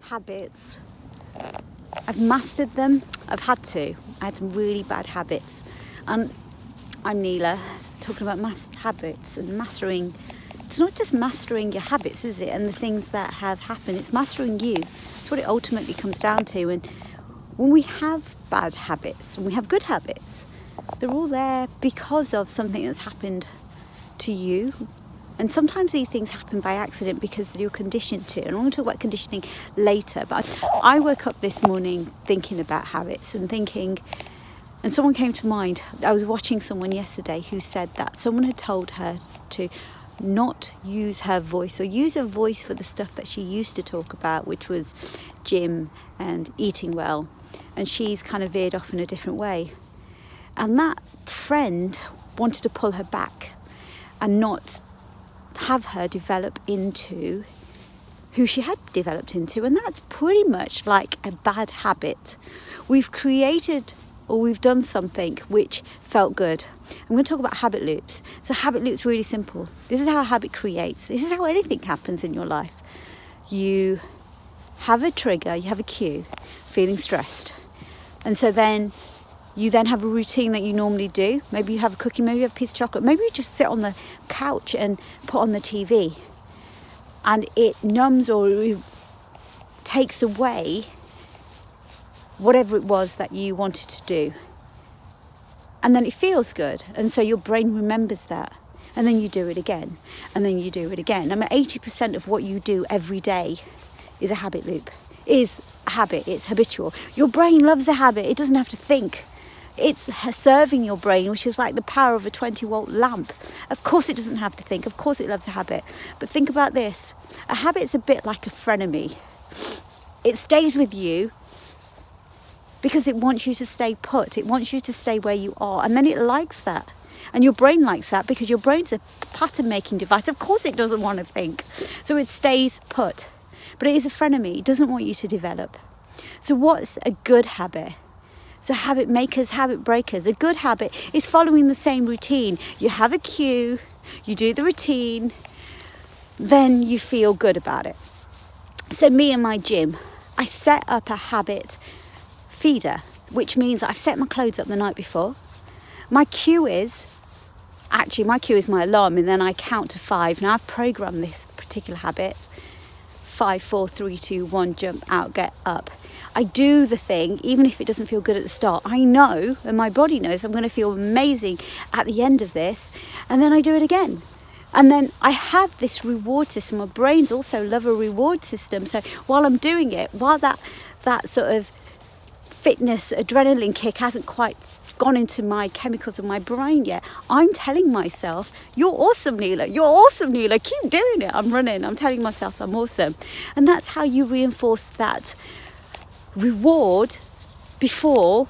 habits. I've mastered them. I've had to. I had some really bad habits. And I'm Neela, talking about habits and mastering. It's not just mastering your habits, is it? And the things that have happened. It's mastering you. It's what it ultimately comes down to. And when we have bad habits, and we have good habits, they're all there because of something that's happened to you. And sometimes these things happen by accident because you're conditioned to. And I'm going to talk about conditioning later. But I woke up this morning thinking about habits and someone came to mind. I was watching someone yesterday who said that someone had told her to not use her voice, or use her voice for the stuff that she used to talk about, which was gym and eating well. And she's kind of veered off in a different way. And that friend wanted to pull her back and not have her develop into who she had developed into. And that's pretty much like a bad habit. We've created or we've done something which felt good. I'm going to talk about habit loops. So habit loops really simple. This is how a habit creates. This is how anything happens in your life. You have a trigger, you have a cue, feeling stressed. And so then you then have a routine that you normally do. Maybe you have a cookie, maybe you have a piece of chocolate, maybe you just sit on the couch and put on the TV. And it numbs or it takes away whatever it was that you wanted to do. And then it feels good. And so your brain remembers that. And then you do it again. And then you do it again. I mean, 80% of what you do every day is a habit loop. Is a habit. It's habitual. Your brain loves a habit. It doesn't have to think. It's serving your brain, which is like the power of a 20-volt lamp. Of course it doesn't have to think. Of course it loves a habit. But think about this. A habit's a bit like a frenemy. It stays with you because it wants you to stay put. It wants you to stay where you are. And then it likes that. And your brain likes that because your brain's a pattern-making device. Of course it doesn't want to think. So it stays put. But it is a frenemy. It doesn't want you to develop. So what's a good habit? So habit makers, habit breakers. A good habit is following the same routine. You have a cue, you do the routine, then you feel good about it. So me and my gym, I set up a habit feeder, which means I've set my clothes up the night before. My cue is my alarm, and then I count to 5. Now I've programmed this particular habit. 5, 4, 3, 2, 1, jump out, get up. I do the thing, even if it doesn't feel good at the start. I know, and my body knows, I'm going to feel amazing at the end of this. And then I do it again. And then I have this reward system. My brains also love a reward system. So while I'm doing it, while that sort of fitness adrenaline kick hasn't quite gone into my chemicals of my brain yet, I'm telling myself, you're awesome, Neela. You're awesome, Neela. Keep doing it. I'm running. I'm telling myself I'm awesome. And that's how you reinforce that reward before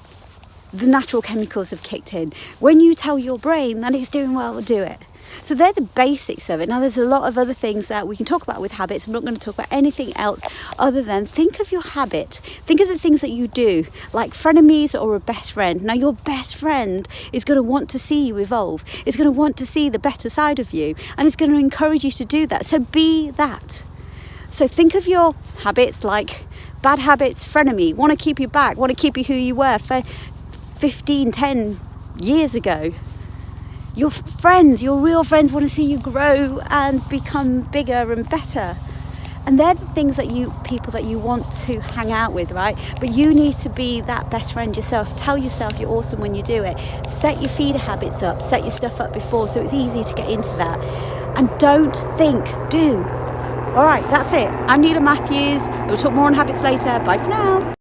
the natural chemicals have kicked in. When you tell your brain that it's doing well, do it. So they're the basics of it. Now there's a lot of other things that we can talk about with habits. I'm not going to talk about anything else other than think of your habit. Think of the things that you do, like frenemies or a best friend. Now your best friend is going to want to see you evolve. It's going to want to see the better side of you, and it's going to encourage you to do that. So be that. So think of your habits like bad habits, frenemy, want to keep you back, want to keep you who you were 10 years ago. Your friends, your real friends, want to see you grow and become bigger and better. And they're the things that people that you want to hang out with, right? But you need to be that best friend yourself. Tell yourself you're awesome when you do it. Set your feeder habits up, set your stuff up before so it's easy to get into that. And don't think, do. All right, that's it. I'm Neela Matthews. We'll talk more on habits later. Bye for now.